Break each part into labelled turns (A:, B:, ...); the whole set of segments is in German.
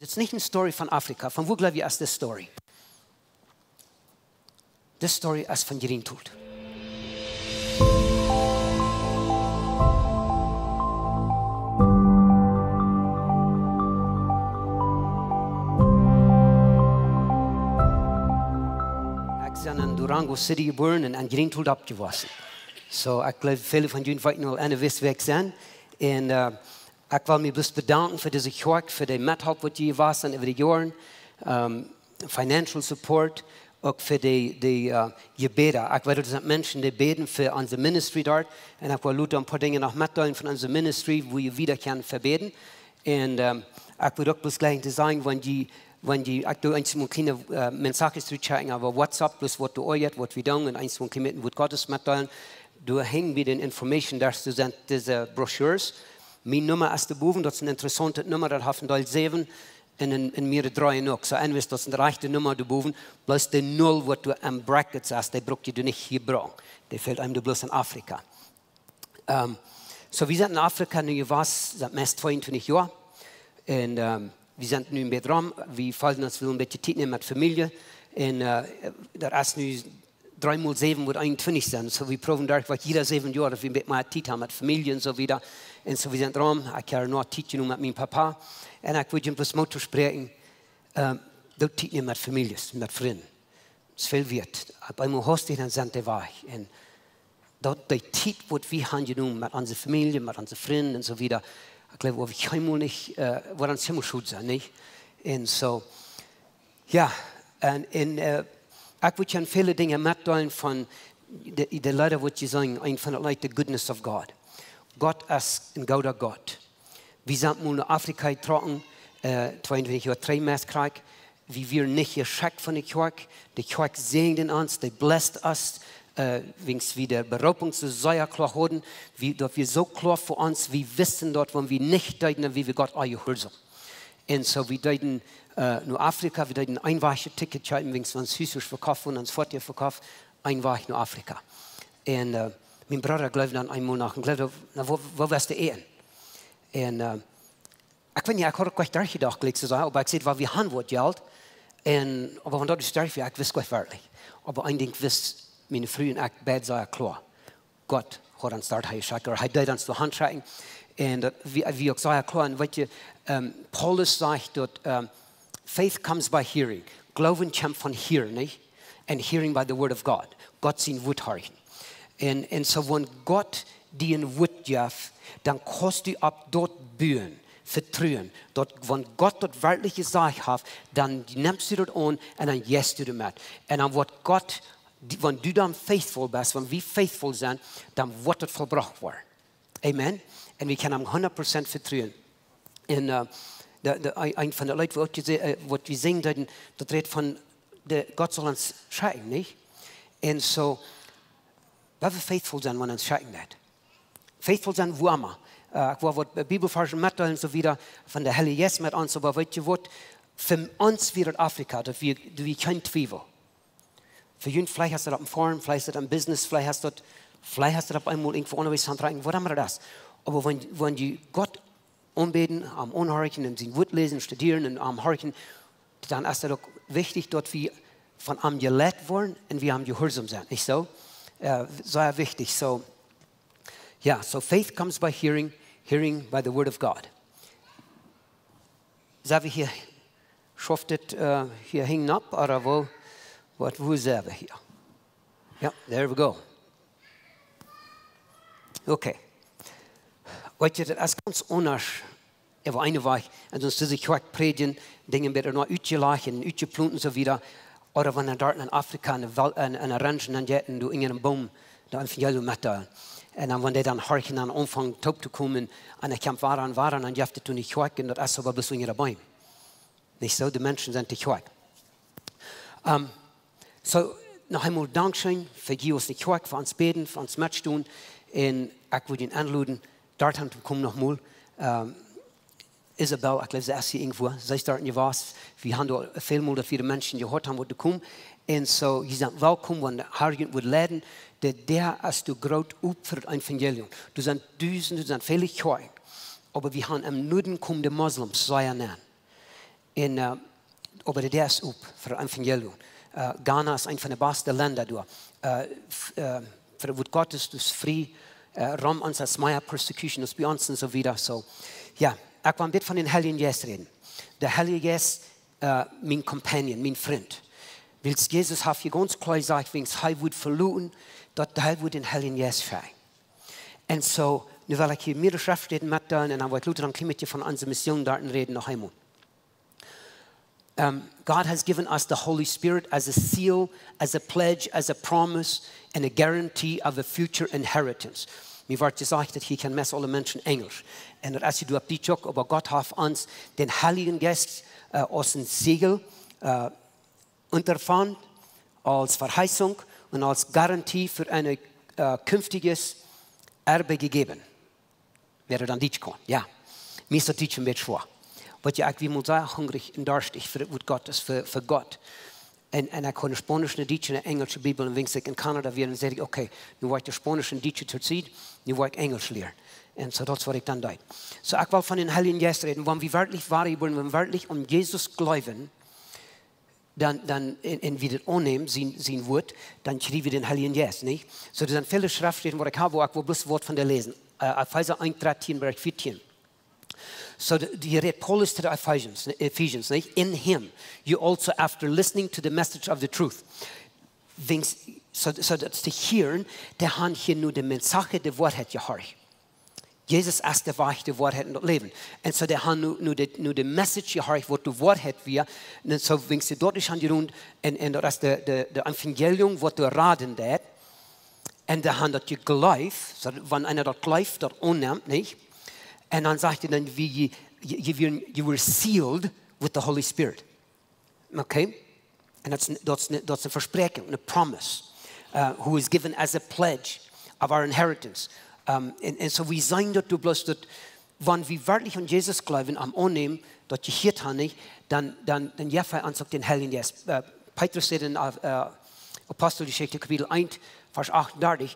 A: Das ist nicht eine Story von Afrika. Von wo glaube ich ist das Story? Das Story ist von Jerintult. Ich bin in Durango City geboren und in Jerintult abgewachsen. So, ich glaube, viele von Ihnen wollten noch eine wissen, wer ich bin. Und ich will mich bloß bedanken für diese Kirche, für die Mithilfe, die ihr warst über die Jahre, Financial Support, auch für die Gebete. Ich will, dass Menschen, die beten für unser Ministry dort, und ich will Leute ein paar Dinge noch mitteilen von unserem Ministry, wo ihr wieder können verbeten. Und ich will auch bloß gleich sagen, wenn die ich do eins mal kleine Mensages zurückchecken, aber WhatsApp, bloß was du euch, was wir tun, und eins mal mit Wort Gottes mitteilen. Du hängen mit den Informationen, dass du sind diese Broschüres. Meine Nummer ist der Boven, das ist eine interessante Nummer, das haben wir 7 in mir 3 noch. So, das ist eine rechte Nummer, der Boven, bloß die 0, was du am Bracket hast, die brauchst du nicht hier brauchen. Die fehlt einem bloß in Afrika. So, wir sind in Afrika, nu was, seit mehr als 22 Jahren. Und wir sind nun mit dran, wir fallen uns ein bisschen Zeit nehmen mit Familie. Und das ist nun 3 mal 7 wird 21 sein. So, wir probieren da, was jeder 7 Jahre, dass wir mit mehr Zeit haben mit Familie und so wieder. Und so, wir sind dran, ich habe noch Zeit mit meinem Papa. Und ich würde bloß Motto sprechen, dort Zeit nehmen mit Familie, mit Freunden. Das ist viel wert. Bei mir hostig, dann sind die wahr. Und dort die Zeit, was wir haben genommen mit unserer Familie, mit unseren Freunden und so wieder. Ich glaube, wir können nicht, wir uns immer schuld sein, nicht? Und so, ja, und ich würde gerne viele Dinge mitteilen von den Leuten, die sagen, ein von den Leuten, the goodness of God. Gott ist ein guter Gott. Wir sind mal in Afrika getroffen, 22 Jahre 3 Krieg. Wir nicht geschockt von der Kirche. Die Kirche segnet uns, die bläst uns. Wegen wir der Berufung zu sehr klar haben, dass wir so klar für uns, wir wissen dort, wenn wir nicht deuten, wie wir Gott eingehört. Und so, wir deuten nur Afrika, wir deuten Einweiche-Ticket, wegen wir uns Hüsers verkaufen und uns Fortier verkaufen, Einweich nur Afrika. Und mein Bruder glaubt dann einmal nach und glaubt, wo wirst du ehen? Und ich bin ja auch gleich durchgedacht, gleich zu sagen, aber ich sehe, weil wir haben was Geld, aber wenn das ist, ich weiß gleich wirklich. Aber ein Ding wisst, meine frühen Bett sei klar. Gott hat uns dort geschickt, er hat uns die Hand geschickt. Und wie auch sei klar, und weißt du, Paulus sagt dort, Faith comes by hearing. Glauben kommt von Hören, nicht? And hearing by the word of God. Gott sein Wort hören. Und so, wenn Gott dir ein Wort gibt, dann kannst du ab dort bühen, vertrauen. Dort, wenn Gott dort wirklich gesagt hat, dann nimmst du dort an und dann gehst du damit. Und dann wird Gott, wenn du dann faithful bist, wenn wir faithful sind, dann wird das vollbracht werden. Amen. Und wir können 100% vertrauen. Und ein von den Leuten, was wir sehen, das redet von, Gott soll uns schicken, nicht? Und so, weil wir faithful sind, wenn uns schicken wird. Faithful sein, wo immer. Ich will Bibelverse mitteilen, so wieder von der Heilige Geist mit uns, aber weißt du was, für uns wird Afrika, dass wir kein Zweifel. Für jeden, vielleicht hast du das im Forum, vielleicht hast du das im Business, vielleicht hast du das einmal irgendwo unterwegs handreichen, was haben wir das? Aber wenn die Gott anbeten, am Anhorchen und sein Wort lesen, studieren und am Horchen, dann ist es doch wichtig, dass wir von am gelehrt worden und wir am gehorsam sind, nicht so? Sehr wichtig. So, yeah, so faith comes by hearing, hearing by the word of God. Sind wir hier, schafft hier hängen ab, oder wo sind wir hier? Ja, there we go. Okay. Weißt du, das ist ganz anders. Aber eine Woche, und uns diese Kirche predigen, Dinge werden noch ausgelachen, ausgeplant und so wieder. Oder wenn er dort in Afrika eine Range angeht und du in einem Baum, da einfach ja mit da. Und dann, wenn die dann horchen, dann anfangen, taub zu kommen, und er kommt waren, dann jaftet du nicht Kirche, und das ist aber bis in ihre Bäume. Nicht so, die Menschen sind die Kirche. So, noch einmal Dankeschön für die aus der Kirche, für uns beten, für uns mittun. Und ich würde ihn anladen, dorthin zu kommen nochmal. Isabel, ich glaube, sie ist hier irgendwo. Sie ist dort in was. Wir haben da vielmal, dass viele Menschen gehört haben, die kommen. Und so, sie sind willkommen, wenn Harriet wird leiden. Der ist der große Opfer ein Evangelium. Du sind Dutzende, du sind viele Kirchen. Aber wir haben im Norden kommende Moslems, sei nennen. aber der ist op für Evangelium. Ghana ist ein von den besten Ländern da. Für das Gottes dus frei, ram uns als Maya Persecution, das bei uns und so wieder. So, ja, ich will ein bisschen von den Heiligen Geist reden. Der Heilige Geist, mein Companion, mein Freund. Weil Jesus hat hier ganz klar gesagt, wenn es wird verloren, dass der wird den Heiligen Geist frei. Und so, nu will ich hier mehrere Schriftstellen mitteilen und dann wollte Luther dann mit dir von unserer Mission dort reden noch einmal. God has given us the Holy Spirit as a seal, as a pledge, as a promise, and a guarantee of a future inheritance. Mir wordt gesagt, dat hier kan met alle mensen Engels. En dat als je op die ook, aber Gott hat uns den Heiligen Geist als ein Siegel unterfand, als Verheißung und als Garantie für ein künftiges Erbe gegeben. Wäre dann Deutsch kommen, ja. Mir ist das Deutsch ein bisschen schwer. Aber ja, ich muss sagen, hungrig und durstig für Gottes, für Gott. Und ich kann Spanisch, Deutsch und Englische Bibel. Und wenn ich in Kanada wäre, dann sage ich, okay, nu wollte ich Spanisch und Deutsch zur Zeit, nu wollte ich Englisch lernen. Und so das, was ich dann da. So, ich will von den Heiligen Geist reden. Wenn wir wirklich wahr wollen, wenn wir wirklich Jesus glauben, dann in wir das annehmen, sein Wort, dann kriegen wir den Heiligen Geist, nicht? So, das sind viele Schriftstellen, wo ich habe, wo ich will bloß das Wort von der lesen. Epheser 1, 13, Vers 14. So die read Paulus to the Ephesians, nicht? In him, you also after listening to the message of the truth. So that's to hear, der han hier nur die Mensage, die Wahrheit gehört. Jesus ist der Wahrheit, die Wahrheit und das Leben. Und so der han nur die Message gehört, was die Wahrheit wir. Und so wenn sie dort nicht angerund, und das ist der Evangelium, was du raten dat. Und der han das geglaubt, so wenn einer das glaubt, das annimmt, nicht? Und dann sagt er dann, wie you were sealed with the Holy Spirit. Okay? And that's a versprechen, a promise, who is given as a pledge of our inheritance. And so we sein dort, du bloß dort, wenn wir wirklich an Jesus glauben, am annehmen, dort gehört haben nicht, dann Jeffer ansagt den Heiligen Geist. Petrus sagt in Apostelgeschichte Kapitel 1, Vers 38,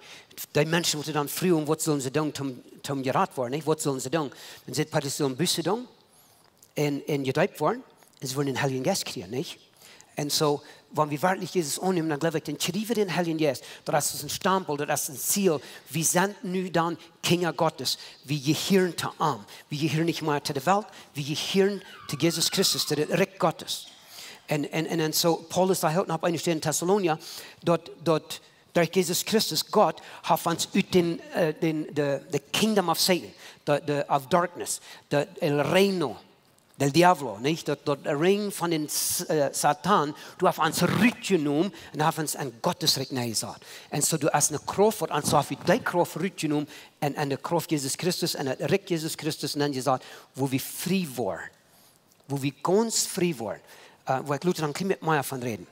A: die Menschen, die dann fragen, was sollen sie tun, zum gerat worden, nicht? Was sollen sie tun? Dann sagt Petrus, sie sollen Buße tun und gedeiht worden, und sie wollen den Heiligen Geist kriegen, nicht? Und so, wenn wir wirklich Jesus annehmen, dann glaube ich, dann kriegen wir den Heiligen Geist. Das ist ein Stempel, das ist ein Ziel. Wir sind nun dann Kinder Gottes. Wir gehören zu ihm. Wir gehören nicht mehr zu der Welt, wir gehören zu Jesus Christus, zu der Reich Gottes. Und so, Paulus da hält noch eine Stelle in Thessalonia, dort durch Jesus Christus, Gott, hat uns aus the kingdom of Satan, of darkness, el reino del diablo, nicht? Der Ring von den Satan, du hast uns rückgenommen und hast uns an Gottes Reich gesagt. Und so du hast eine Kraft, und so hast du die Kraft rückgenommen und an der Kraft Jesus Christus, und der Reich Jesus Christus, und dann gesagt, wo wir frei waren, wo wir ganz frei waren, wo ich Luther dann mit mir von reden.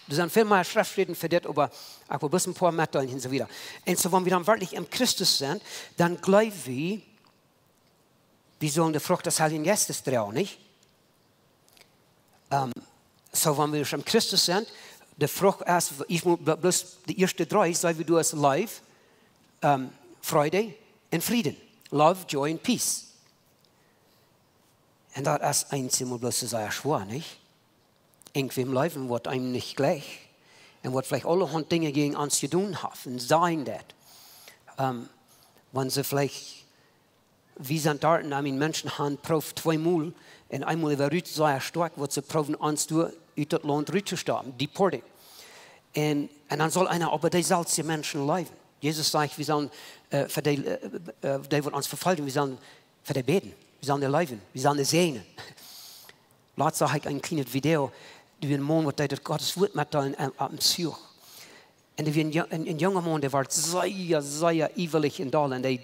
A: Das sind viel mehr Schriftstellen für das, aber ich will bloß ein paar mitteilen und so wieder. Und so, wenn wir dann wirklich im Christus sind, dann glauben wir sollen die Frucht des Heiligen Geistes tragen, nicht? So, wenn wir im Christus sind, die Frucht ist, ich muss bloß die ersten drei, sagen wir, du hast Life, Freude und Frieden. Love, Joy und Peace. Und das ist einmal bloß sehr schwer, nicht? Irgendwie im Leben wird einem nicht gleich. Und wird vielleicht allerhand Dinge gegen uns zu tun haben. Und sagen das. Wenn sie vielleicht, wie sind dort, Menschen haben Prof zweimal, und einmal über Rüt sehr stark, wird sie proben, uns durch das Land Rüt zu sterben, deported. Und dann soll einer aber die solche Menschen leiden. Jesus sagt, wir sollen für die wird uns verfolgen, wir sollen für die beten, wir sollen die leiden, wir sollen die sehen. Letztes habe ich ein kleines Video, die ein Mann, der Gottes Wort mitteilen am Zug. Und ein junger Mann, der war sehr ewig in Dall, und der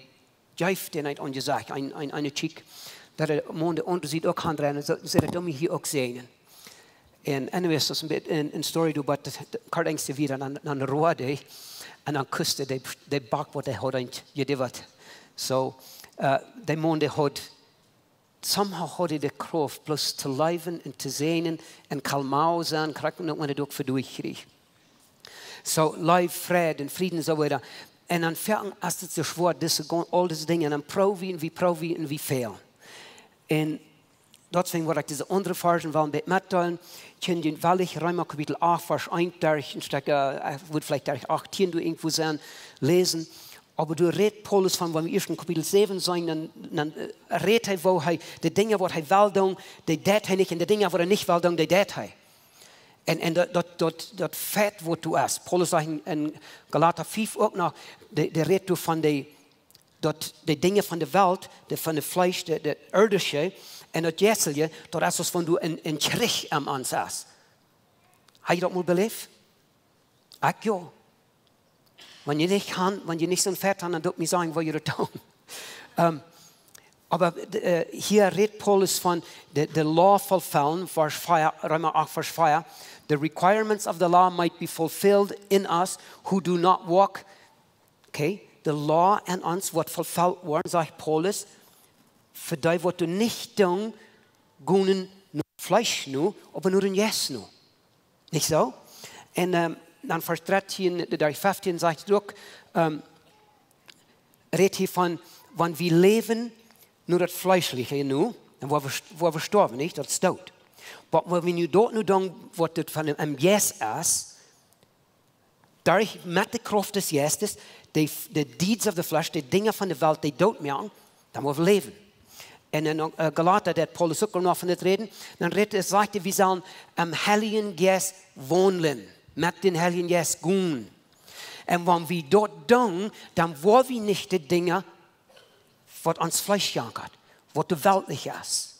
A: jäuft den nicht angesagt, eine Chick, der Mann, der unter sieht auch kann rennen, so der Dummy hier auch sehen. Und anyways, das ist eine Story, aber Kurt Engste wieder an der Roade, und dann küsste der Back, was der hat gedivert. So, der Mann, der hat somehow had de kraft plus te leven en te zijn en kalmau zijn, krijg ik nog ook voor durchkrieg. So, life, Frieden en Frieden so weiter. En dan vergen als het zo zwaar, all diese Dinge, en dan probieren wie fehlen. En deswegen wollte ich diese andere Versen mitteilen. Ich kann den Wallig, Römer Kapitel 8, Vers 1, ich würde vielleicht 18 du irgendwo sein, lesen. Aber du redest Paulus von, wenn wir erst in Kapitel 7 sein, dann redet er, wo er die Dinge, die er will tun, die tät er nicht, und die Dinge, die er nicht will tun, die tät er. Und das Fett, wo du hast. Paulus sagt in Galater 5 auch noch, der redet von die Dinge von der Welt, von dem Fleisch, der irdische, und das Jässelje, das ist, wenn du in Krieg am Ansatz. Hast du das mal belebt? Ach ja. Wenn ihr nicht so ein Fett habt, dann dürft ihr sagen, was ihr tun. Aber hier redet Paulus von der Law fulfillen, Römer 8, Vers 4. The requirements of the law might be fulfilled in us who do not walk. Okay, the law in uns wird fulfilled worden, sagt Paulus. Für die, was du nicht tun, gehen nur Fleisch nur, aber nur in Yes nur. Nicht so? Und dann Vers 13, 15 sagt er auch, redet hier von, wenn wir leben, nur das Fleischliche nur, und wo wir sterben, nicht, das ist tot. Aber wenn wir dort nur tun, was das von einem Yes ist, dadurch mit der Kraft des Yeses, die Deeds of the Flesh, die Dinge von der Welt, die dort machen, dann wollen wir leben. Und in Galater, der Paulus auch noch von das reden, dann sagt er, wir sollen am Heiligen Geist wohnen, mit den Heiligen Geist gehen. Und wenn wir dort tun, dann wollen wir nicht die Dinge, was ans Fleisch jankert, was die weltlich ist.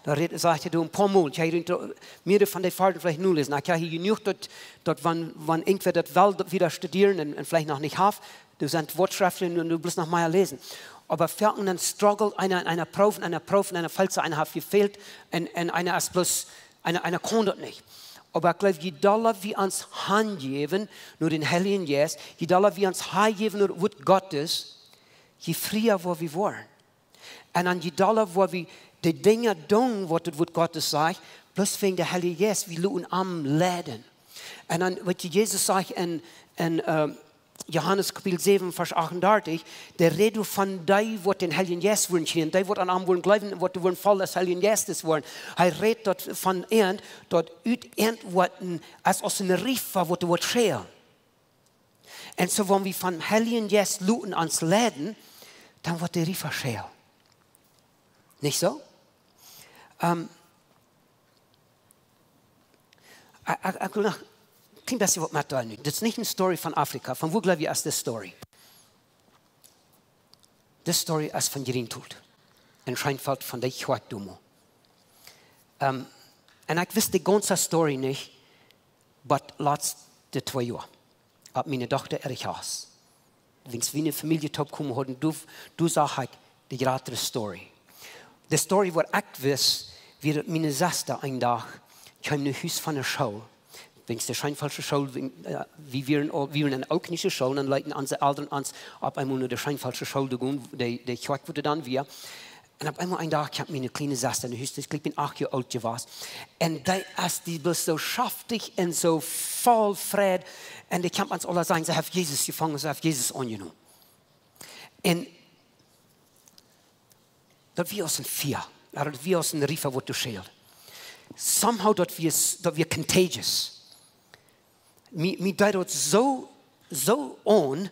A: Da sagt er, ein paar Mal, ich habe mir von den Fahrten vielleicht nur lesen, ich habe hier genug, dass wenn irgendwer das Welt wieder studieren und vielleicht noch nicht hat, du sind Wortschriften und du musst noch mal lesen. Aber für einen Struggle, einer Probe, falls einer hat gefehlt, und einer ist bloß, einer kann das nicht. Aber ich glaube, je doller wir uns hingeben, nur den Heiligen Geist, je doller wir uns hingeben, nur Wort Gottes, je früher wo wir wollen. Und dann je doller wo wir die Dinge tun, was das Wort Gottes sagt, bloß wegen der Heilige Geist, wir lassen am Leben. Und dann, was Jesus sagt in Johannes Kapitel 7, Vers 38, der redet von dem, was den Heiligen Geist wollen schienen, die, was an einem wollen glauben, was wollen voll des Heiligen Geistes wollen. Er redet dort von dort irgendwas, als aus einem Rief war, was du wollt scheren. Und so, wenn wir von Heiligen Geist luten ans Leben, dann wird der Rief scheren. Nicht so? Ich will noch ein bisschen was mitteilen. Das ist nicht eine Story von Afrika. Von wo glaube ich, ist die Story? Die Story ist von Gerintult. In Scheinfeld von der Chortdumo. Und ich wusste die ganze Story nicht, aber letzte 2 Jahre. Ab meine Tochter Erich aus. Wenn wir eine Familie top kommen hatten, du sagst die gerade Story. Die Story, was ich weiß, wie meine Schwester ein Tag, ich habe ein Haus von der Schule. Wenn es die scheinfalsche Schule, wie wir in auch nicht Schule, dann leiten unsere Eltern uns ab einmal nur die scheinfalsche Schule gehen, die Kirche wurde dann wir. Und ab einmal ein Tag, ich habe meine kleine Schwester in der Haus, ich bin 8 Jahre alt gewesen. Und die bist so schaftig und so voll Frieden. Und ich kann uns alle sagen, sie haben Jesus gefangen, sie haben Jesus angenommen. Und dat wir aus dem Vier, dat wir aus dem Riefer, wo du schält. Somehow dat wir contagious. Mir dort so on,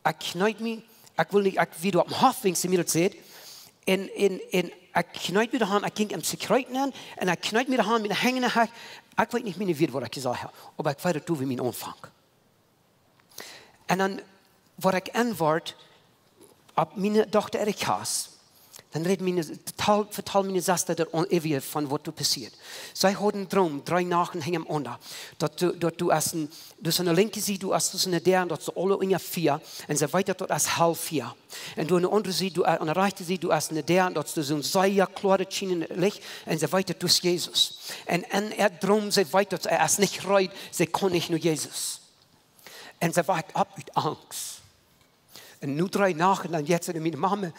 A: ich kneip mich, ich will nicht, wie du am Hof, wenn sie mir das seht, und ich kneip mich daheim, ich ging am Sekreiten an, und ich kneip mich daheim mit der hängenden Hand, ich weiß nicht mehr, was ich gesagt habe, aber ich weiß, du wie mein Anfang. Und dann, was ich antworte, ab meine Tochter Erikas, dann vertal meine Schwester der ewig von was du passiert. Sie hat einen Traum, 3 Nachten hängen unter. Dort du hast eine linke Seite, du hast eine der, und dort so alle in 4, und sie weiter dort als 3:30. Und du eine andere Seite, du an der rechten Seite, du hast eine der, und dort so ein sehr klares Schienenlicht, und sie weiter durch Jesus. Und er Traum, sie weiter, er ist nicht reut, sie kann nicht nur Jesus. Und sie wacht ab mit Angst. Und nur 3 Nachten, dann jetzt meine Mama,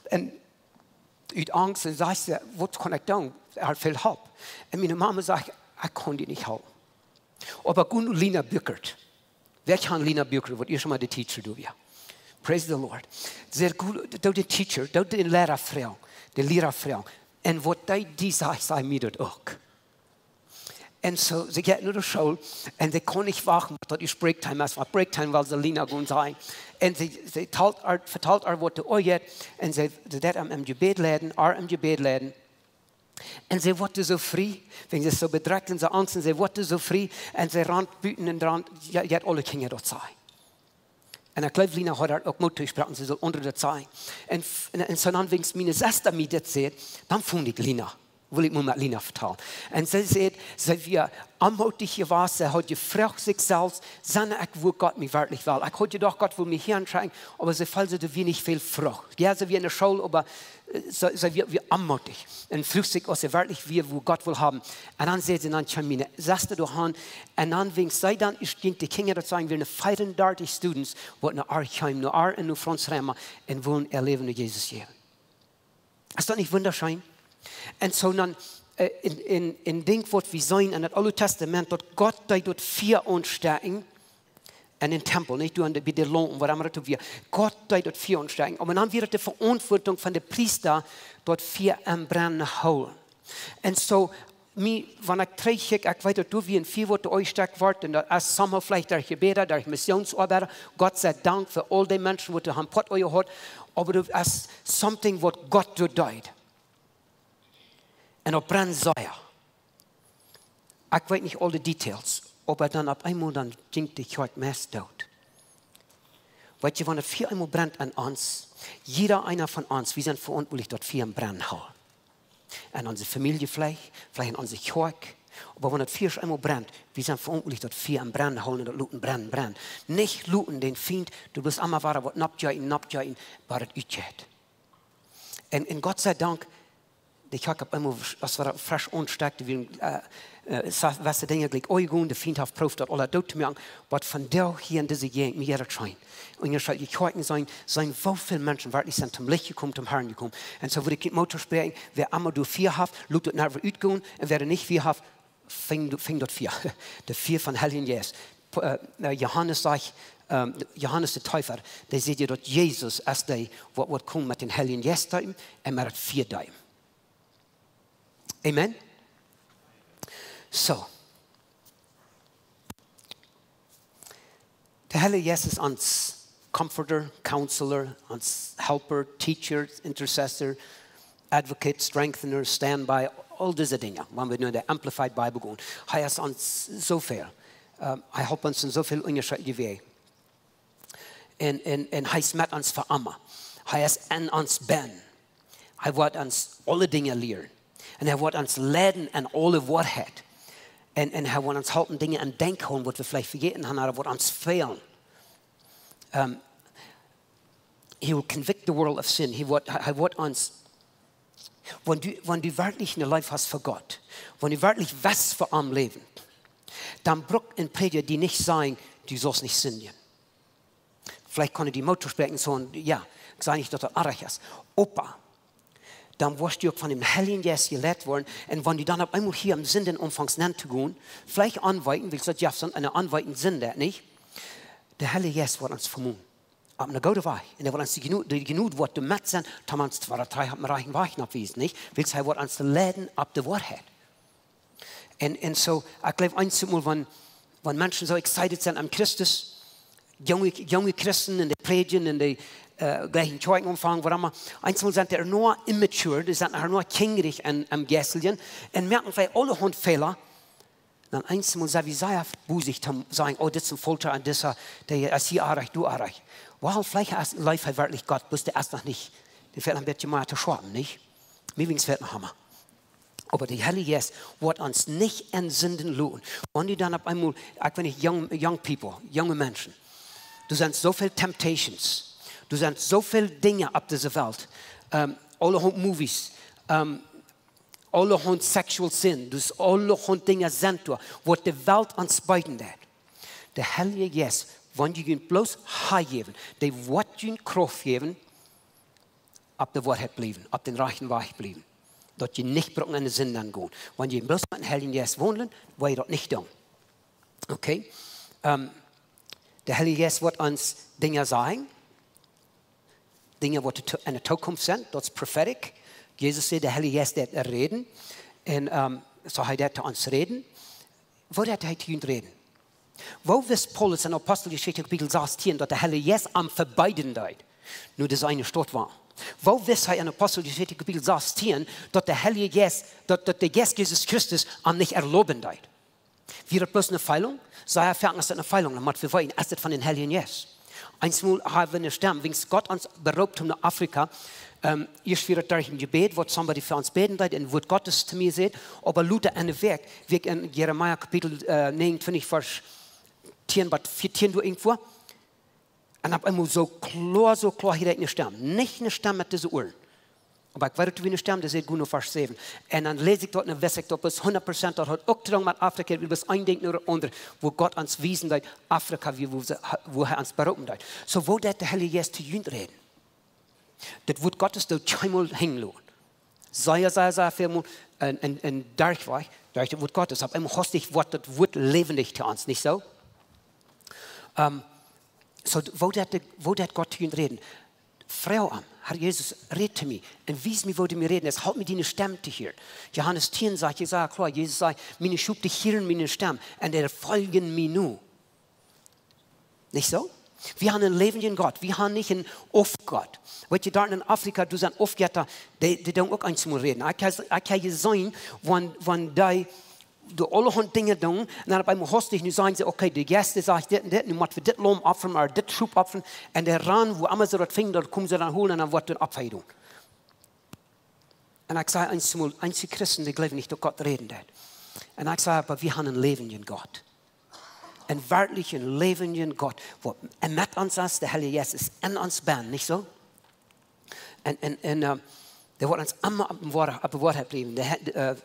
A: und uit Angst, und sagt sie, was kann ich tun? Er hat viel Hilfe. Und meine Mama sagt, ich kann dir nicht helfen. Aber gut, Lina Bückert. Wer kann Lina Bückert? Wird ihr schon mal die Teacher, du ja. Praise the Lord. Sehr gut, du die Teacher, du die Lehrerfrau, die Lehrerfrau. Und was die sagt, sei mir das auch. Und so, sie geht nur zur Schule und sie kann nicht warten, dass die Breaktime ist. Was Breaktime, weil sie Lina gehen sein. Und sie vertelt was du auch geht. Und sie wird am Gebet leiden. Und sie wurde so frei, wenn sie so bedrückt und so Angst, und sie wurde so frei. Und sie rannt büten und rannt, ja, alle Kinder dort sein. Und ich glaube, Lina hat auch Mutter gesprochen, sie soll unter der Zeit. Und so dann, wenn meine Schwester mir das sagt, dann fand ich Lina. Will ich mal mit Lina vertellen. Und sie sagt, sie wie anmutig hier war, sie hat gefragt sich selbst, sondern ich wo Gott mich wirklich will. Ich hatte doch, Gott will mich hier anschauen, aber sie fällt so wie nicht viel Frucht. Ja, sie wie in der Schule, aber sie wie anmutig. Und fragt sich, was sie wirklich wie, wo Gott will haben. Und dann sagt sie, dann kann meine Schwester durch an, und dann, wenn sie dann, ich denke, die Kinder das sagen, wir eine 34 Students, die nach Archheim, nach Ar und nach Franz Remmer, und wollen erleben, wie Jesus hier. Ist das nicht wunderschön? Und so dann in Ding, was wir sehen in das Alte Testament, dort Gott dort 4 anstecken, in den Tempel, nicht du bei der Lampen, was immer das wir. Gott dort 4 anstecken. Aber dann wird die Verantwortung von den Priester dort 4 am Brennen holen. Und so, wenn ich träge, ich weiß, du wie ein 4 Worte euch steckt wird, und als Samuel vielleicht durch Gebete, durch Missionsarbeiter, Gott sei Dank für all die Menschen, die haben Pott euch hat, aber du hast something, was Gott tut. Und er brennt Säure. Ich weiß nicht alle Details, aber dann ab einmal dann ging die Kirche mehr tot. Weißt du, wenn es 4 einmal brennt an uns, jeder einer von uns, wir sind verantwortlich dort 4 im Brennen haben. An unsere Familie vielleicht in unsere Kirche. Aber wenn es 4 einmal brennt, wir sind verantwortlich dort 4 im Brennen holen und dort looten, brennen. Nicht looten den Feind, du bist einmal wahr, was napjain, aber es utgeht. Und Gott sei Dank, ich habe immer, das war frisch ansteckt, wie was die Dinge gleich euch der Feind hat prüft, dass alle dort mir, aber von der hier in dieser Gegend mir jeder scheint. Und ihr sollt die Kirchen sein, so viele Menschen wirklich sind zum Licht gekommen, zum Herrn gekommen. Und so würde ich mit Motor sprechen, wer einmal durch 4 hat, schaut dort nachher ausgehen, und wer nicht 4 hat, fing dort 4. Der 4 von Heiligen Jesus. Johannes sagt, Johannes der Täufer, der sieht ja dort Jesus als der, was kommt mit den Heiligen Jesus und mit 4 Daim. Amen? So. Der Heilige Jesus ist uns Comforter, Counselor, uns Helper, Teacher, Intercessor, Advocate, Strengthener, Standby, all diese Dinge. Wenn wir nur in der Amplified Bible gehen, er ist uns so viel. Er hilft uns in so viel unterschiedliche Wege. Und er ist mit uns für immer. Er ist in uns Ben. Er wird uns alle Dinge lehren. Und er wird uns leiden an alle Wahrheit. Und er wird uns helfen, Dinge an Denken holen, was wir vielleicht vergessen haben, oder was uns fehlen. He will convict the world of sin. Er wird uns, wenn du wirklich eine Life hast für Gott, wenn du wirklich was für am Leben, dann braucht ein Prediger die nicht sagen, du sollst nicht sündigen. Vielleicht kann die Motor sprechen, so, ja, ich sage nicht, dass er arg ist. Opa, dann wirst du auch von dem Heiligen Geist gelehrt worden. Und wenn du dann auf einmal hier am Sündenumfang nennt zu gehen, vielleicht anweiten, wie gesagt, ja, eine anweiten Sünde, nicht? Der Heilige Geist wird uns vermuten. Aber eine gute Wahrheit. Und er wird uns die genug Worte mit sein, da man 2 oder 3 haben reichen Wahrheiten abwiesen, nicht? Weil er wird uns leiden ab der Wahrheit. Und so, ich glaube, einmal, wenn Menschen so excited sind am Christus, junge Christen in der Predigen, in der gleichen Kirchenumfang, wo immer, einmal sind die nur immature, die sind nur kingerig am Gässelchen und merken vielleicht alle Hundfehler. Dann einmal sagen wir sehr busig sagen, oh, das ist ein Folter und das ist hier erreicht, du erreicht. Well, vielleicht ist Life wirklich Gott, bis der erst noch nicht. Die fällt ein bisschen mal zu schwaben, nicht? Mir wegen fällt noch Hammer. Aber der Heilige Geist wird uns nicht entsünden lassen. Und die dann auf einmal, ich meine, young people, junge Menschen, du sind so viele Temptations. Du sind so viele Dinge auf dieser Welt. Alle haben Movies. Alle haben Sexual Sin. Alle haben Dinge sind, wo die Welt uns beiden hat. Der Heilige Geist, wenn du ihn bloß heimgeben, der wird ihn Kraft geben, auf der Wahrheit bleiben, auf den reichen Weg bleiben. Dass du nicht brauchen eine Sinn angehen. Wenn du bloß mit dem Heiligen Geist wohnen, will ich das nicht tun. Okay? Der Heilige Geist wird uns Dinge sagen. Dinge, die in der Zukunft sind, das ist prophetic. Jesus sagt, der Heilige Geist wird reden. Und so hat er zu uns reden. Wo hat er zu uns reden? Wo wisst Paulus in Apostelgeschichte Kapitel 16, dass der Heilige Geist am Verbeiden deit? Nur das eine Stott war. Wo wisst er in Apostelgeschichte Kapitel 16, dass der Heilige Geist, dass der Geist Jesus Christus am nicht erloben deit? Wäre bloß eine Feilung? Sei er fertig, eine Feilung, damit wir wollen, erst von den Heiligen Geist. Einmal haben wir eine Stimme, wenn Gott uns beraubt nach Afrika, ich wäre durch ein Gebet, wo somebody für uns beten deit, und wird Gottes zu mir sagt, aber Luther an der Weg, wie in Jeremia Kapitel 29, Vers 10, 14 du irgendwo, und habe einmal so klar hier eine Stimme. Nicht eine Stimme mit diesen Ohren. Aber ich weiß, wie eine Stimme, das ist gut noch Vers 7. Und dann lese ich dort und weiß ich, dass bis 100% dort hat auch dran mit Afrika, wie bis ein Denken oder andere, wo Gott uns wiesen hat, Afrika, wo er uns berufen hat. So, wo der Heilige Geist zu uns reden? Das wird Gottes dort zweimal hängen lassen. Sei vielmal ein Durchweg, durch das Wort Gottes. Aber immer hostig wird das Wort lebendig zu uns, nicht so? So, wo dat Gott zu uns reden? Frau am, Herr Jesus, red zu mir und wies mir, wo du mir reden. Es halt mir deine Stimme zu hören. Johannes 10 sagt, ich sage klar, Jesus sagt, meine Schub dich hören, meine Stimme, und er folgen mir nur. Nicht so? Wir haben einen lebenden Gott, wir haben nicht einen Off-Gott. Weißt du, da in Afrika, du sagst Off-Götter, die dürfen auch eins mal reden. Ich kann je sein, wenn die alle Dinge tun, und dann beim Hostig, nu sagen sie, okay, die Gäste sagen, nu müssen wir das Lamm opfern, oder das Schub opfern, und der ran, wo immer sie das finden, dort kommen sie dann holen, und dann wird das Abfeidung. Und ich sage einige Christen, die glauben nicht, dass Gott reden wird. Und ich sage, aber wir haben einen lebenden Gott. Einen wirklichen, lebenden Gott, wo er mit uns ist, der Heilige Geist ist in uns bin, nicht so? Und der wird uns immer auf dem Wort bleiben,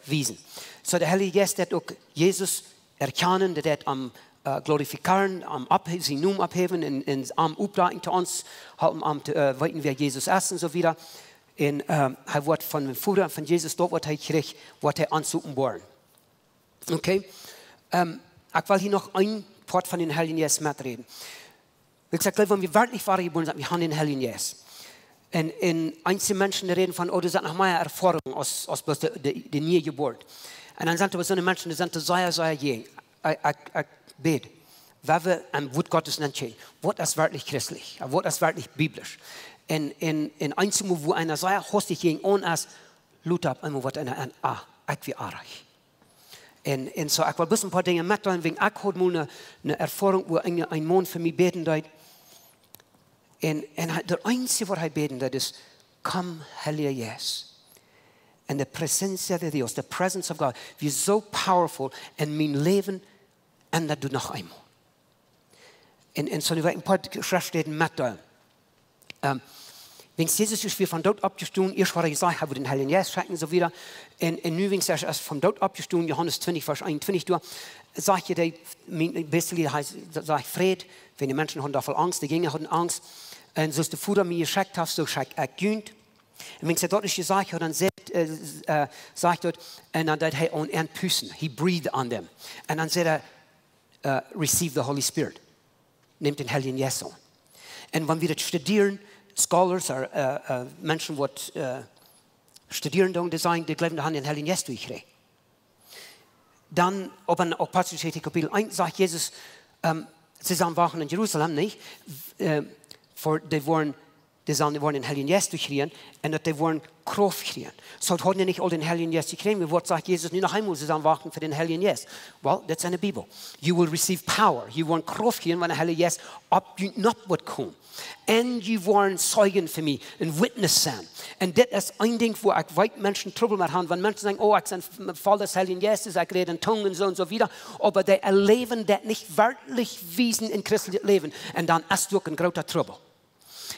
A: wiesen. So der Heilige Geist hat auch Jesus erkennen, der hat am glorifizieren, am sein Namen abheben, am Updaten zu uns, am weiten wir Jesus essen und so wieder. Und er wird von dem Vater von Jesus, dort wird er gekriegt, wird er ansuchen wollen. Okay? Ich will hier noch ein Wort von den Heiligen Geist mitreden. Wie gesagt, wenn wir wirklich wahre geboren sind, wir haben den Heiligen Geist. Und einzelne Menschen die reden von, oh, das ist nach meiner Erfahrung aus der Nähe geboren. Und dann sind aber so eine Menschen, die sind sehr jung. Ich bete, weil wir am Wort Gottes nennen, Wort ist wirklich christlich, Wort ist wirklich biblisch. In einzelnen, wo einer sehr hostig gegen uns ist, Luther einmal wird einer an, ich wie arach. Und so, ich will ein paar Dinge mitteilen, wegen ich hatte mal eine Erfahrung, wo ein Mann für mich beten hat. Und der Einzige, was er beten hat, ist, komm, Heiliger Geist. And the Präsenz de Dios, the presence of God, wie so powerful in mein Leben ändert du noch einmal. Und so, ich will ein paar Schriftstellen mitteilen. Wenn Jesus ist, wir von dort abgestanden, erst war er gesagt, ich habe den Heiligen Geist schenken und so wieder. Und nun, wenn er erst von dort abgestanden, Johannes 20, Vers 21, sagt ihr, der beste Lied heißt, sagt Fried, wenn die Menschen haben davon Angst, die Gegner haben Angst. Und so ist der Vater mir geschickt hat, so schickt er günt. Und wenn er dort nicht gesagt hat, dann sagt dort, und dann hat er on Püssen, he breathed on them. Und dann sagt er, receive the Holy Spirit. Nimmt den Heiligen Geist an. Und wenn wir das studieren, Scholars oder Menschen, die studieren, die sagen, die glauben, die haben den Heiligen Geist durchgekriegt. Dann, ob in Apostelgeschichte Kapitel 1 sagt Jesus, sie waren in Jerusalem nicht, die wollen den Heiligen Geist durchkriegen und die wollen Kraft kriegen. So haben die nicht all den Heiligen Geist gekriegt. Wie sagt Jesus, nur noch einmal zusammen warten für den Heiligen Geist. Well, that's in der Bibel. You will receive power. You wollen Kraft kriegen, wenn der Heilige Geist noch wird kommen. Und you wollen Zeugen für mich, ein Witness sein. Und das ist ein Ding, wo ich weit Menschen Trouble mit haben. Wenn Menschen sagen, oh, ich bin im Fall des Heiligen Geistes, ich rede in Zungen und so wieder. Aber die erleben das nicht wirklich wiesen in christlichem Leben. Und dann ist durch ein großer Trouble.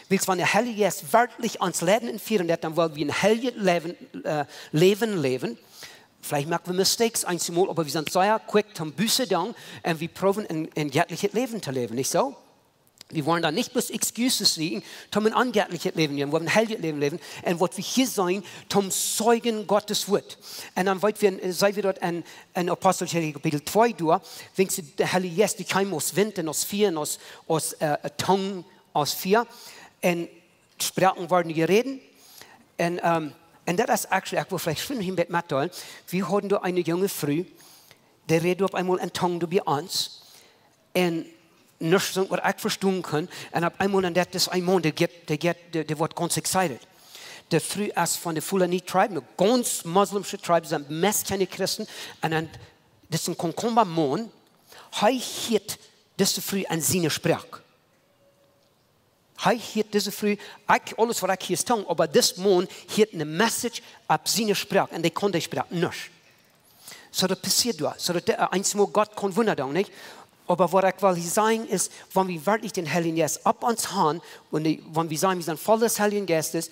A: Weil wenn der Heilige Geist wirklich ans Leben entführen wird, dann wollen wir ein heiliges Leben. Vielleicht machen wir Mistakes einmal, aber wir sind sehr quick zum Büße dann und wir probieren ein göttliches Leben zu leben, nicht so? Wir wollen da nicht bloß Excuses liegen, um ein ungöttliches Leben leben, wir wollen ein heiliges Leben leben und was wir hier sein, zum Zeugen Gottes Wort. Und dann sei wir dort in Apostelgeschichte Kapitel 2 durch, wenn der Heilige Geist, die kam aus Wind und aus Vier, aus Tongue, aus Vier. Und Sprachen wurden geredet. Und Und das ist actually, ich will vielleicht schon im Bett mitteilen, wir hatten da eine junge Frau, der redet auf einmal in Tongue bei uns. Und nichts, was ich verstehen kann. Und auf einmal, und das ist ein Mann, der wird ganz excited. Der Früh ist von der Fulani Tribe, eine ganz muslimische Tribe, sind meist keine Christen. Und dann, das ist ein Konkomba-Mann, er hat diese Früh an seine Sprache. Er hat diese Früh, alles, was ich hier sage, aber das Mann hat eine Message auf seine Sprache. Und der kann die Sprache nicht. So, das passiert da. So, das einmal Gott kann wundern, nicht? Aber was ich will sagen ist, wenn wir wirklich den Heiligen Geist ab uns haben, und wenn wir sagen, wir sind voll des Heiligen Geistes,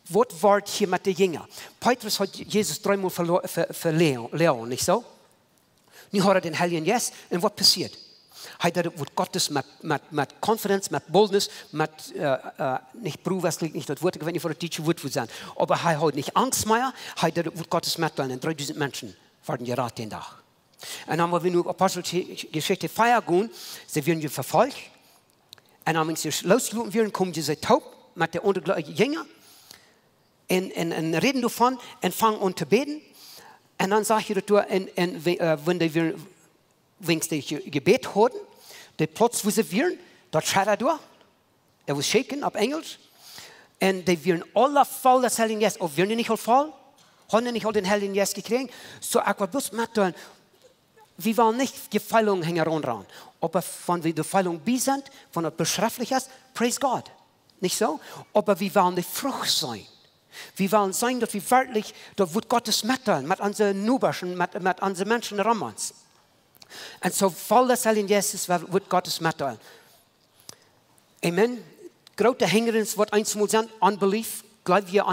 A: was wird hier mit den Jüngern? Petrus hat Jesus 3-mal verloren, nicht so? Nun hat den Heiligen Geist, und was passiert? Er hat mit Gottes, mit Confidence, mit Boldness, mit, nicht berufswestlich, nicht das Wort, ich weiß nicht, was das deutsche Wort sein, aber er hat nicht Angst mehr, er hat mit Gottes mitteilen, und 3000 Menschen werden geraten den Tag. Und dann, wenn wir nur Apostelgeschichte feiern gehen, sie werden verfolgt. Und dann, wenn sie losgelaufen werden, kommen sie taub mit der untergleichen Jünger und reden davon und fangen an zu beten. Und dann sage ich dir, wenn sie Gebet hatten, der Platz, wo sie waren, dort schreit er durch. Er was shaken auf Englisch. Und die waren alle voll des Heiligen Geistes. Oder waren die nicht alle voll? Haben die nicht alle den Heiligen Geist gekriegt? So, ich will bloß mitteilen, wir wollen nicht Gefeilung hängen ran. Aber wenn wir die Gefeilung bei sind, wenn das beschriftlich ist, praise God. Nicht so? Aber wir wollen die Frucht sein. Wir wollen sein, dass wir wirklich, da wird Gottes mitteilen, mit unseren Nuberschen, mit unseren Menschen rum uns. Und so voll des Heiligen Geistes wird Gottes mitteilen. Amen. Große Hindernis wird einmal sein, Unbelief, Gläubige.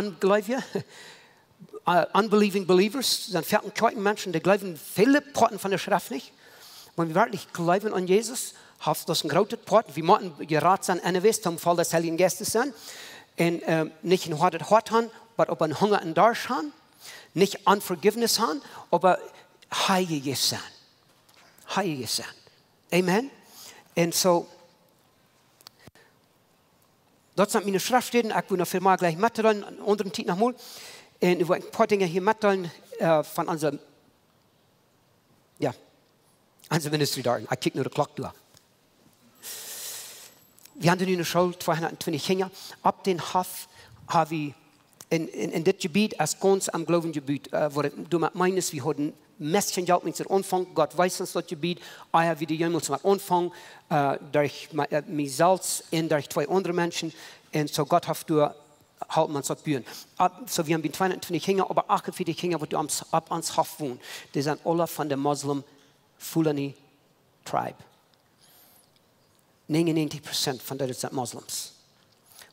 A: Unbelieving believers, sind vierten Menschen, die glauben viele Porten von der Schrift nicht. Wenn wir wirklich glauben an Jesus, hat das ein großes Port. Wir müssen gerade sein, um voll des Heiligen Geistes sein. Und nicht ein hartes Hort haben, aber einen Hunger und Durst haben. Nicht Unforgiveness haben, aber heiliges sein. Heiliges sein. Amen. Und so, dort sind meine Schriftstellen, ich will noch viel mal gleich mitteilen, an anderen Titel nochmal. Und ich wollte ein paar Dinge hier mitteilen von unserem, unser Ministry da. Ich kicke nur die Glocke durch. Wir haben in der Schule 220 Kinder. Ab den Hof haben wir in das Gebiet, als ganz am Glaubengebiet, wo du meinst, wir hatten Mädchen gehabt mit dem Anfang, Gott weiß uns das Gebiet, ich wie die Jünger zum Anfang, durch mich selbst und durch 2 andere Menschen. Und so Gott hat durch halten uns das Bühnen. So wir haben 22 Kinder, aber 48 Kinder, die ab ans Hof wohnen. Die sind alle von der Muslim Fulani Tribe. 99% von denen sind Muslims.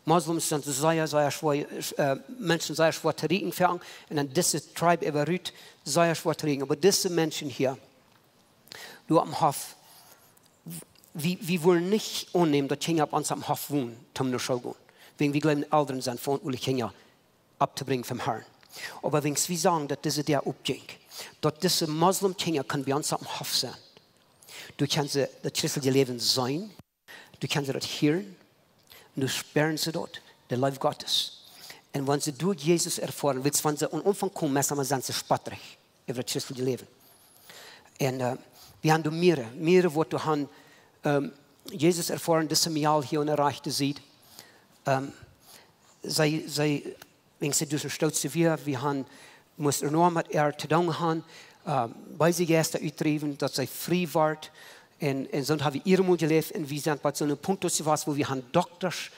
A: Muslims sind sehr schwer, Menschen sehr schwer zu reden, und dann diese Tribe überrührt, sehr schwer zu reden. Aber diese Menschen hier, nur am Hof, wir wollen nicht annehmen, dass Kinder ab uns am Hof wohnen, zum nur Schule gehen. Wegen wir glauben, Eltern sind von uns Kinder abzubringen vom Herrn. Aber wenn wir sagen, dass diese der Objekt, dass diese Muslim-Kinder können bei uns am Hof sein. Du kannst das christliche Leben sein, du kannst das hören, und du spüren sie dort, der Liebe Gottes. Und wenn sie durch Jesus erfahren, wenn sie am Anfang kommen, meistens sind sie spatterig über das christliche Leben. Und wir haben mehrere Worte, haben Jesus erfahren, das im Jahr hier und erreicht sieht. Wenn sie durch den Stolz wir haben, muss enorm mit zu tun haben, weil sie Gäste uittreiben, dass sie frei wird. Und so haben wir ihre Mut gelebt, und wir sind bei so einem Punkt, wo wir haben Doktors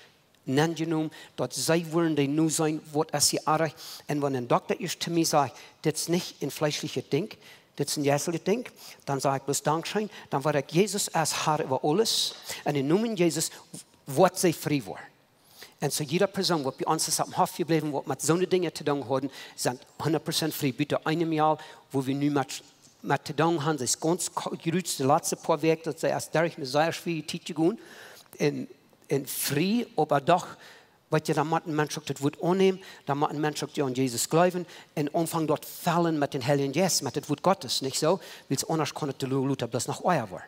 A: nennen, dass sie wollen, die nur sein, was es sie erreicht. Und wenn ein Doktor ist zu mir sagt, das ist nicht ein fleischliches Ding, das ist ein geistliches Ding, dann sage ich bloß Dankeschön, dann war Jesus als Herr über alles, und in Namen Jesus, wird sie frei war. Und so jede Person, die bei uns am Hof geblieben, die mit so einer Dinge zu tun haben, sind 100% frei. Bitte einem Jahr, wo wir nicht mit zu tun haben, das ist ganz gerührt, die letzte paar Wochen, dass sie erst dadurch eine sehr schwierige Zeit gehen, und frei, aber doch, weil ja, da muss ein Mensch das Wort annehmen, da muss ein Mensch an Jesus glauben, und anfangen dort fallen mit den Heiligen Geist, mit dem Wort Gottes, nicht so? Weil es anders kann die Leute bloß nach euer war.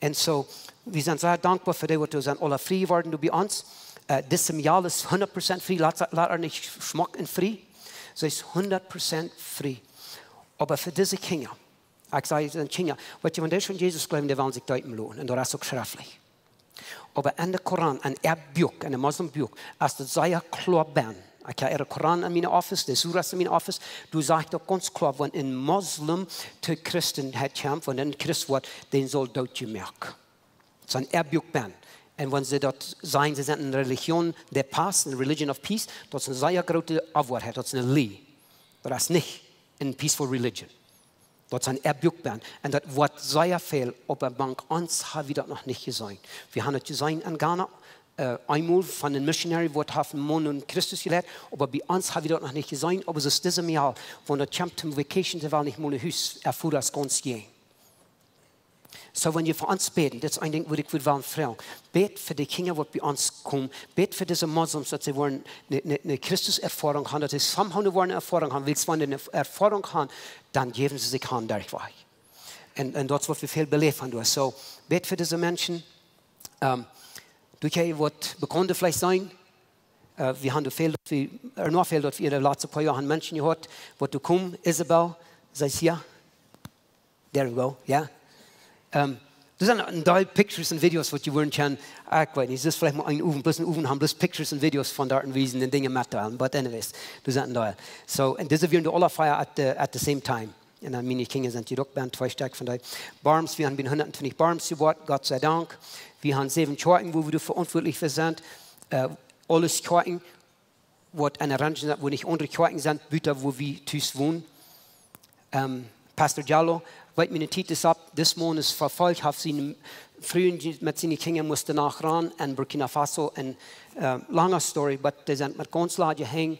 A: Und so, wir sind sehr dankbar für die, die sind alle frei geworden bei uns. Diesem Jahr ist 100% frei, leider nicht Schmuck und frei. Sie ist 100% frei. Aber für diese Kinder, ich sage den Kinder, wenn die schon Jesus glauben, die wollen sich deuten lassen. Und das ist auch schriftlich. Aber in der Koran, in der Buch, in der Muslimbuch, als das sehr klar bin, ich habe den Koran in meinem Office, die Suras in meinem Office, du sagst doch ganz klar, wenn ein Muslim zu Christen hat, wenn ein Christ wird, den soll dort gemerkt. Das ist ein Erbuch bin. Und wenn sie dort sagen, sie sind eine Religion der Paz, eine Religion of Peace, das ist eine sehr große Aufwärts, das ist eine Lie. Das ist nicht eine peaceful religion. Das ist ein Erbuch bin. Und das wird sehr viel, aber bei uns haben wir das noch nicht gesehen. Wir haben es gesehen in Ghana, einmal von den Missionary, wo es Mon und Christus gelehrt, aber bei uns haben wir das noch nicht gesehen, aber es ist diesem Jahr, wenn der Champ zum Vacation, der war nicht mal ein Haus, erfuhr das ganz gehen. So, wenn wir für uns beten, das ist ein Ding, wo ich würde fragen, bet für die Kinder, die bei uns kommen, bet für diese Moslems, dass sie eine Christus-Erfahrung haben, dass sie somehow eine Erfahrung haben, weil sie eine Erfahrung haben, dann geben sie sich an durch Weg. Und dort wird wir viel belebt haben. So, bet für diese Menschen. Du kannst was Bekannte vielleicht sein. Wir haben viel, noch viel, dass wir in den letzten paar Jahren Menschen gehört, wo du kommst, Isabel, sei es hier. There we go, ja. Yeah. Das sind ein Teil Pictures und Videos, die wollen können. Ich weiß nicht, das ist vielleicht mal ein Ofen haben bloß Pictures und Videos von dort Wiesen und Dinge mitteilen. But anyways, das ist ein Teil. So, und diese werden alle feiern at the same time. Und dann meine Kinder sind die Rockband, 2 Stück von der Barms. Wir haben 120 Barms gebaut, Gott sei Dank. Wir haben 7 Kirchen, wo wir verantwortlich für sind. Alles Kirchen, wo eine Range sind, wo nicht andere Kirchen sind, Büter, wo wir tüß wohnen. Pastor Jallo, weil mir Titel ab, das Monat ist verfolgt, hat sie früher mit seinen Kindern musste nachran in Burkina Faso, eine lange Story, aber die sind mit ganz Lage hängen.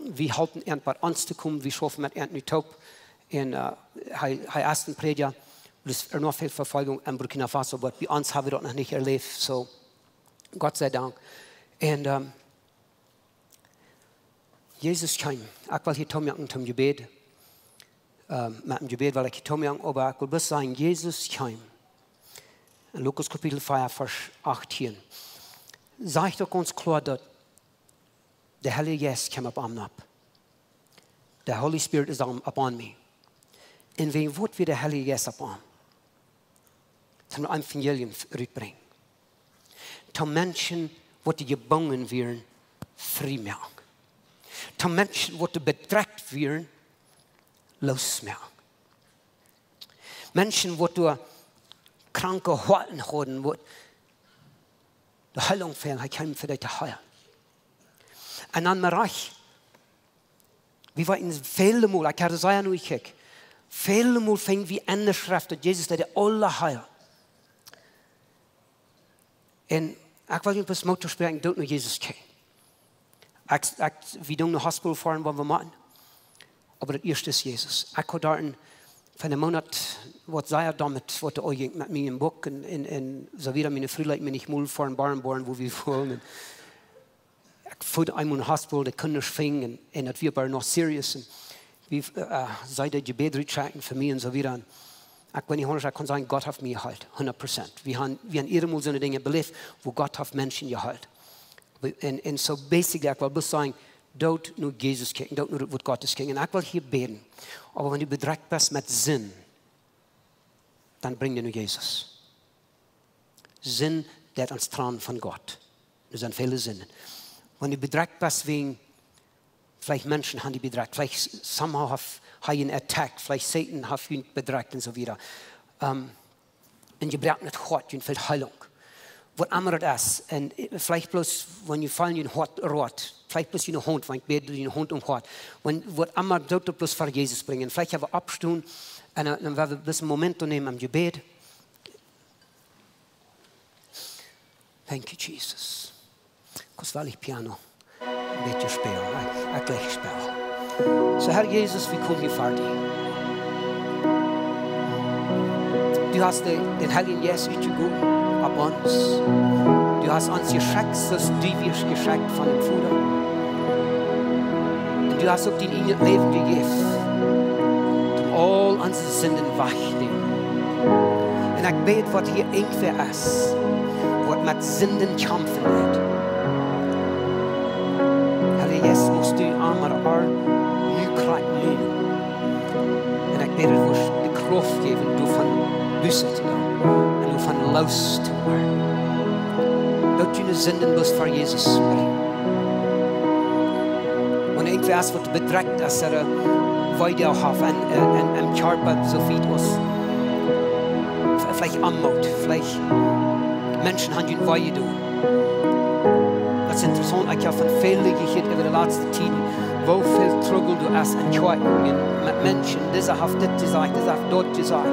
A: Wir halten irgendwann anzukommen, wir schaffen mit irgendeinem Top. Und ersten Prediger, das ist noch viel Verfolgung in Burkina Faso, aber bei uns haben wir das noch nicht erlebt, so Gott sei Dank. Und Jesus kam, ich will hier zum Gebet. Mit dem Gebet, weil ich Tom aber ich will bloß sagen, Jesus kam. In Lukas Kapitel 4, Vers 18. Sag ich doch ganz klar, dass der Heilige Geist kam ab mir. Der Holy Spirit ist upon me. Und wen wird wir der Heilige Geist upon? Zum Evangelium rüberbringen. Zum Menschen, die gebunden werden, frei machen. Zum Menschen, die bedrückt werden, losmachen. Menschen, die kranke Horten haben, die die Heilung fehlen, ich kann für dich heilen. Und dann Bereich, wir waren viele Mal, ich hatte es ja nur gekriegt, viele Mal fängt wie in der Schrift, dass Jesus der alle heilt. Und ich will nicht das Motor sprechen, dort nur Jesus kennen. Wir tun ein Hospital fahren, was wir machen. Aber das erste ist Jesus. Ich habe da für einen Monat, was sei damit, was er mit mir im Buch und so wieder meine Frühling, wenn ich mal vor einem Barn bohren, wo wir wollen. Ich fuhr einmal in ein Hospital, die können nicht fingen und das wird aber noch serious. Und wie sei der Gebet checken für mich und so wieder. Wenn ich kann sagen, Gott hat mich geheilt, 100%. Wir haben irgendwo so eine Dinge belebt, wo Gott hat Menschen geheilt. Und so basically, ich will bloß sagen, dort nur Jesus kennen, dort nur wird Gottes kennen. Und ich will hier beten. Aber wenn du bedrückt bist mit Sinn, dann bring dir nur Jesus. Sinn, der uns Trauen von Gott. Das sind viele Sinnen. Wenn du bedrückt bist wegen, vielleicht Menschen haben die bedrückt, vielleicht somehow haben einen Attack, vielleicht Satan hat ihn bedrückt und so wieder. Und ihr braucht nicht Gott, ihr fehlt Heilung. Was immer das ist, und vielleicht bloß, wenn ihr fallen, ihr rot, vielleicht bloß ein Hund, wenn ich bete, ein Hund Hort. Was immer dort bloß für Jesus bringen. Vielleicht haben wir abstehen, und dann werden wir bloß einen Moment nehmen am Gebet. Thank you, Jesus. Kurz weil ich Piano ein bisschen spiele, ich gleich spiele. So, Herr Jesus, wir kommen hier vor dir. Du hast den Heiligen Geist gegeben ab uns. Du hast uns geschenkt, dass du wirst geschenkt von dem Vater. Und du hast auch dein eigenes Leben gegeben, um all unsere Sünden wegzunehmen. Und ich bete, was hier irgendwer ist, was mit Sünden kämpfen wird. Herr Jesus, is, musst du einmal nu krijgen. En ik bid het voor de kracht geven door van bussen te gaan en door van luis te worden. Dat je de zinden bloß voor Jezus brengt. Und irgendwas wird bedrängt, dass weiter hat en Körper so viel was. Vielleicht Anmut, vielleicht Menschen haben ihn weiter tun. Das ist interessant, ich habe von vielen gehört über die letzten Zeit, wo viel Struggle du hast an Körper mit Menschen. Dieser hat das gesagt, dieser hat dort gesagt.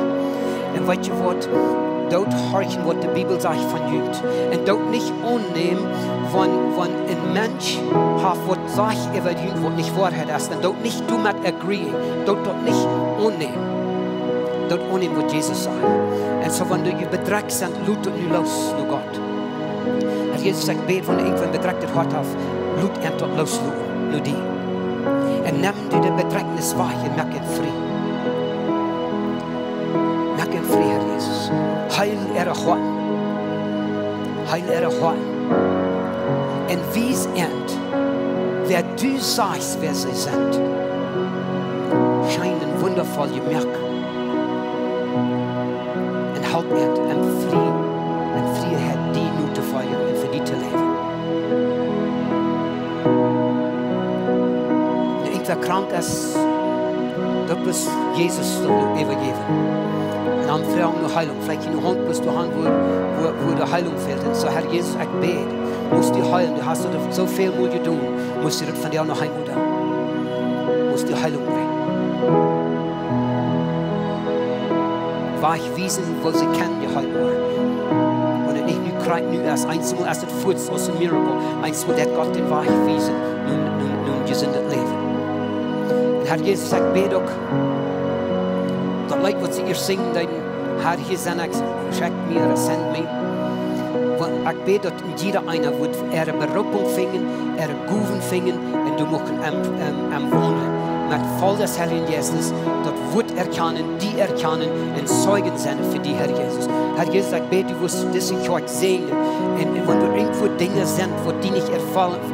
A: Und weißt du was? Dort horchen, was die Bibel sagt von Jugend. Und dort nicht annehmen, wenn ein Mensch hat, was sagt über Jugend, was nicht Wahrheit ist. Und dort nicht du mit agreeing. Dort nicht annehmen. Dort annehmen, was Jesus sagt. Und so, wenn du bedrängt sind, lut du nicht los, nur Gott. Und Jesus sagt, bet, wenn du irgendwann bedrängt hat, lut er dort los, nur die. Und nimm du die Bedrängnis wahr und merk ihn frei. Merk ihn frei, Herr Jesus. Heil ihre Horn. Heil ihre Horn. Und wies end, wer du sagst, wer sie sind, scheinen wundervoll gemerkt. Und halb end, en Freiheit, die nu te feiern und für die zu leben. Wenn irgendwer krank ist, dort muss Jesus nur übergeben. Und dann fragen wir Heilung. Vielleicht in der Hand bist du an, wo die Heilung fehlt. Und so, Herr Jesus, ich bete, musst du heilen. Du hast so viel Mut getan. Musst du das von dir noch einmal tun. Musst du Heilung bringen. War ich wiesen, wo sie kennen, die Heilung. Und nicht nur kreien, nur erst einmal erst das Furz aus dem Miracle. Einmal der Gott, den war ich wiesen, nun gesundet Leben. Und Herr Jesus, ich bete auch, dat lijkt wat ze hier zingen, dat Herr hier zijn, check me, send me. Want ik weet dat jeder einer wordt Berufung finden, Guven finden, en du mogen wohnen. Met voll des Heiligen Geistes, dat wordt erkennen, die erkennen, en Zeugen zijn für die Herr Jesus. Herr Jesus, ik weet, du wirst diese Kirche segnen. En wenn du irgendwo Dinge sind, wo die nicht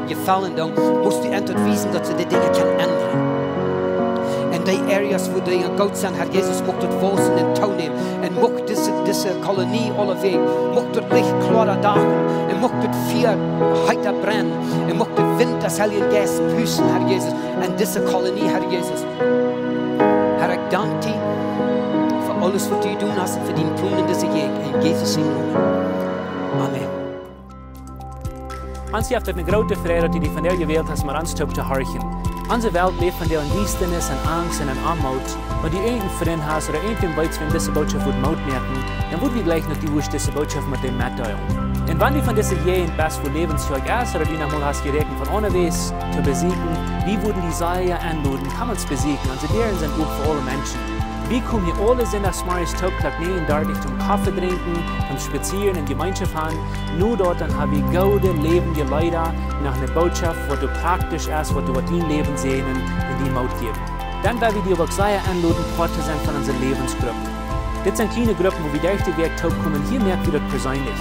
A: gefallen, dann musst du endlich wissen, dass du die Dinge kann ändern. In die areas wo die gut sind, Herr Jesus, mocht het wozen en touw nemen. En mocht deze kolonie alle weg, mocht het licht klare dagen. En mocht het vuur heiter brennen. En mocht de wind des Heiligen Geistes pusten, Herr Jesus. En deze kolonie, Herr Jesus. Herr, ik dank dir für alles, was du doen hast, für die Tun in deze Gegend. In Jesus' naam. Amen.
B: Ons heeft het een grote vrede dat die van jou gewild hast, maar ons te horchen. Onze Welt lebt von der Duisternis und Angst und Armut. Wenn du irgendeinen Freund hast oder irgendeinen Weiz, wenn diese Botschaft wird Mut merken, dann wird wir gleich noch die Wurst diese Botschaft mit dem mitteilen. Und wenn du von dieser jeden best für Lebenszeug ist oder du noch mal hast geregnet von unterwegs zu besiegen, wie würden die Seile anluden, kann man es besiegen. Unsere Lehren sind gut für alle Menschen. Wir kommen hier alle sind nach Smarties Tagtag dartig zum Kaffee trinken, zum Spazieren in Gemeinschaft haben. Nur dort dann haben wir gute, lebende Leute nach einer Botschaft, wo du praktisch ist, wo du dein Leben sehen und die Mut geben. Dann werden wir dir auch sehr anladen, Part zu sein von unseren Lebensgruppen. Das sind kleine Gruppen, wo wir durch den Weg kommen. Hier merkt ihr das persönlich.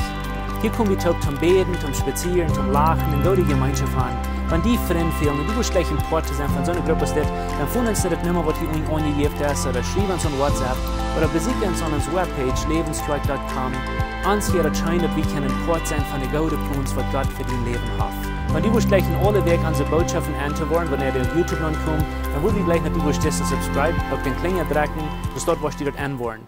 B: Hier kommen wir zum Beten, zum Spazieren, zum Lachen und gute Gemeinschaft haben. Wenn die Freunde fehlen und du willst gleich ein Part zu sein von so einer Gruppe, dann finden uns das nicht mehr, was hier angegeben ist, oder schreiben uns an WhatsApp, oder besuchen uns an unserer Webpage, lebensstrike.com. Uns hier erscheint, wir können ein Part sein von den guten Plänen, was Gott für dein Leben hat. Wenn du willst gleich in alle Wege unsere Botschaften anzuhören, wenn er auf YouTube ankommt, dann will ich gleich noch, du willst das subscribe, auf den Klinger drücken, bis dort, was du dort anhören.